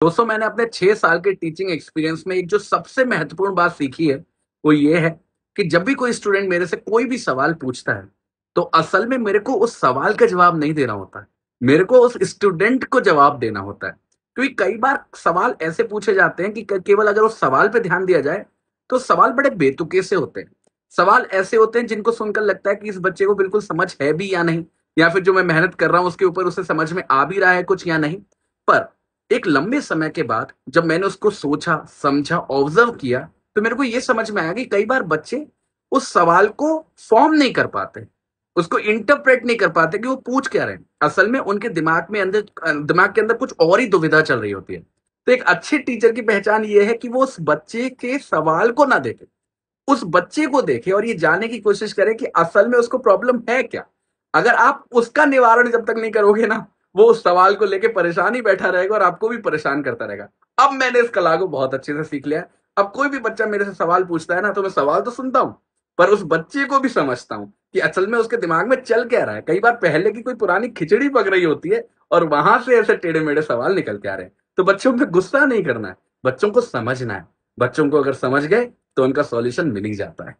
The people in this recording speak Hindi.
दोस्तों मैंने अपने 6 साल के टीचिंग एक्सपीरियंस में एक जो सबसे महत्वपूर्ण बात सीखी है, वो ये है कि जब भी कोई स्टूडेंट मेरे से कोई भी सवाल पूछता है, तो असल में मेरे को उस सवाल का जवाब नहीं देना होता है। मेरे को उस स्टूडेंट को जवाब देना होता है। क्योंकि कई बार सवाल ऐसे पूछे जाते हैं कि केवल अगर उस सवाल पे ध्यान दिया जाए, तो सवाल बड़े बेतुके से होते हैं। सवाल ऐसे होते हैं जिनको सुनकर लगता है कि इस बच्चे को बिल्कुल समझ है भी या नहीं, या फिर जो मैं मेहनत कर रहा हूँ उसके ऊपर उसे समझ में आ भी रहा है कुछ या नहीं। पर एक लंबे समय के बाद जब मैंने उसको सोचा, समझा, ऑब्जर्व किया, तो मेरे को ये समझ में आया कि कई बार बच्चे उस सवाल को फॉर्म नहीं कर पाते, उसको इंटरप्रेट नहीं कर पाते कि वो पूछ क्या रहे हैं। असल में उनके दिमाग के अंदर कुछ और ही दुविधा चल रही होती है। तो एक अच्छे टीचर की पहचान ये है कि वो उस बच्चे के सवाल को ना देखे, उस बच्चे को देखे और ये जानने की कोशिश करे कि असल में उसको प्रॉब्लम है क्या। अगर आप उसका निवारण जब तक नहीं करोगे ना, वो उस सवाल को लेके परेशान ही बैठा रहेगा और आपको भी परेशान करता रहेगा। अब मैंने इस कला को बहुत अच्छे से सीख लिया है। अब कोई भी बच्चा मेरे से सवाल पूछता है ना, तो मैं सवाल तो सुनता हूं, पर उस बच्चे को भी समझता हूं कि असल में उसके दिमाग में चल क्या रहा है। कई बार पहले की कोई पुरानी खिचड़ी पक रही होती है और वहां से ऐसे टेढ़े मेढ़े सवाल निकल के आ रहे हैं। तो बच्चों पे गुस्सा नहीं करना है, बच्चों को समझना है। बच्चों को अगर समझ गए तो उनका सॉल्यूशन मिल ही जाता है।